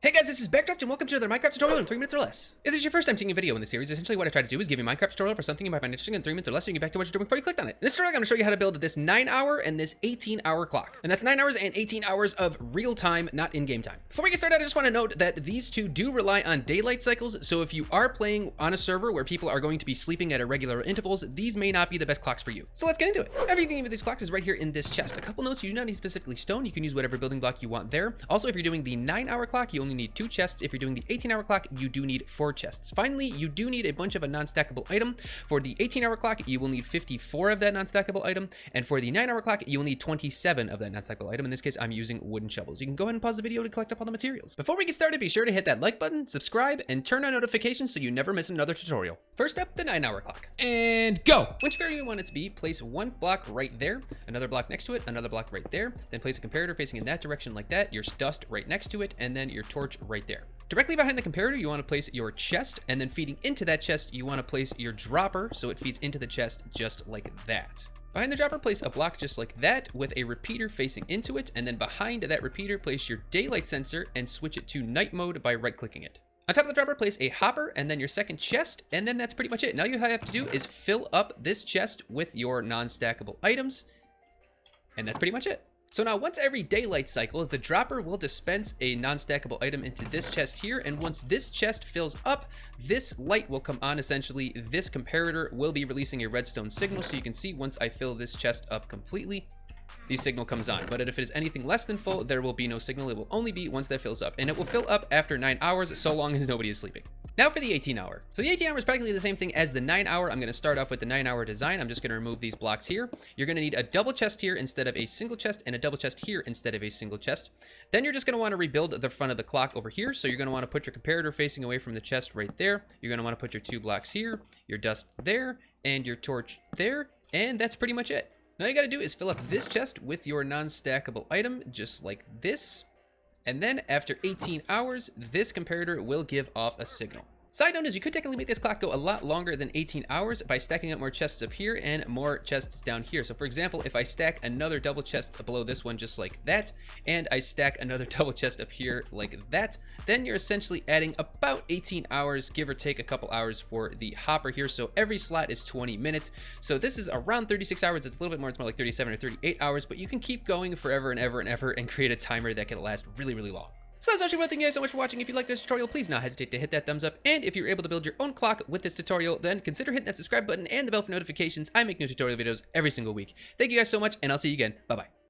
Hey guys, this is Backdraft and welcome to another Minecraft tutorial in 3 minutes or less. If this is your first time seeing a video in the series, essentially what I try to do is give you a Minecraft tutorial for something you might find interesting in 3 minutes or less so you can get back to what you're doing before you clicked on it. In this tutorial, I'm going to show you how to build this 9-hour and this 18-hour clock. And that's 9 hours and 18 hours of real time, not in-game time. Before we get started, I just want to note that these two do rely on daylight cycles, so if you are playing on a server where people are going to be sleeping at irregular intervals, these may not be the best clocks for you. So let's get into it. Everything with these clocks is right here in this chest. A couple notes: you do not need specifically stone, you can use whatever building block you want there. Also, if you're doing the 9-hour clock, you only need 2 chests. If you're doing the 18-hour clock, you do need 4 chests. Finally, you do need a bunch of a non-stackable item. For the 18-hour clock, you will need 54 of that non-stackable item, and for the 9-hour clock, you will need 27 of that non-stackable item. In this case, I'm using wooden shovels. You can go ahead and pause the video to collect up all the materials. Before we get started, be sure to hit that like button, subscribe, and turn on notifications so you never miss another tutorial. First up, the 9-hour clock. And go! Whichever you want it to be, place one block right there, another block next to it, another block right there, then place a comparator facing in that direction like that, your dust right next to it, and then your torch right there. Directly behind the comparator, you want to place your chest, and then feeding into that chest, you want to place your dropper so it feeds into the chest just like that. Behind the dropper, place a block just like that with a repeater facing into it, and then behind that repeater, place your daylight sensor and switch it to night mode by right-clicking it. On top of the dropper, place a hopper and then your second chest, and then that's pretty much it. Now all you have to do is fill up this chest with your non-stackable items, and that's pretty much it. So now once every daylight cycle, the dropper will dispense a non-stackable item into this chest here, and once this chest fills up, this light will come on. Essentially, this comparator will be releasing a redstone signal, so you can see once I fill this chest up completely, the signal comes on. But if it is anything less than full, there will be no signal. It will only be once that fills up, and it will fill up after 9 hours, so long as nobody is sleeping. Now for the 18-hour. So the 18-hour is practically the same thing as the 9-hour. I'm going to start off with the 9-hour design. I'm just going to remove these blocks here. You're going to need a double chest here instead of a single chest, and a double chest here instead of a single chest. Then you're just going to want to rebuild the front of the clock over here. So you're going to want to put your comparator facing away from the chest right there. You're going to want to put your 2 blocks here, your dust there, and your torch there, and that's pretty much it. Now all you got to do is fill up this chest with your non-stackable item, just like this. And then after 18 hours, this comparator will give off a signal. Side note is you could technically make this clock go a lot longer than 18 hours by stacking up more chests up here and more chests down here. So for example, if I stack another double chest below this one just like that, and I stack another double chest up here like that, then you're essentially adding about 18 hours, give or take a couple hours for the hopper here. So every slot is 20 minutes. So this is around 36 hours. It's a little bit more, it's more like 37 or 38 hours, but you can keep going forever and ever and ever and create a timer that can last really, really long. So that's actually one. Thank you guys so much for watching. If you like this tutorial, please not hesitate to hit that thumbs up. And if you're able to build your own clock with this tutorial, then consider hitting that subscribe button and the bell for notifications. I make new tutorial videos every single week. Thank you guys so much, and I'll see you again. Bye-bye.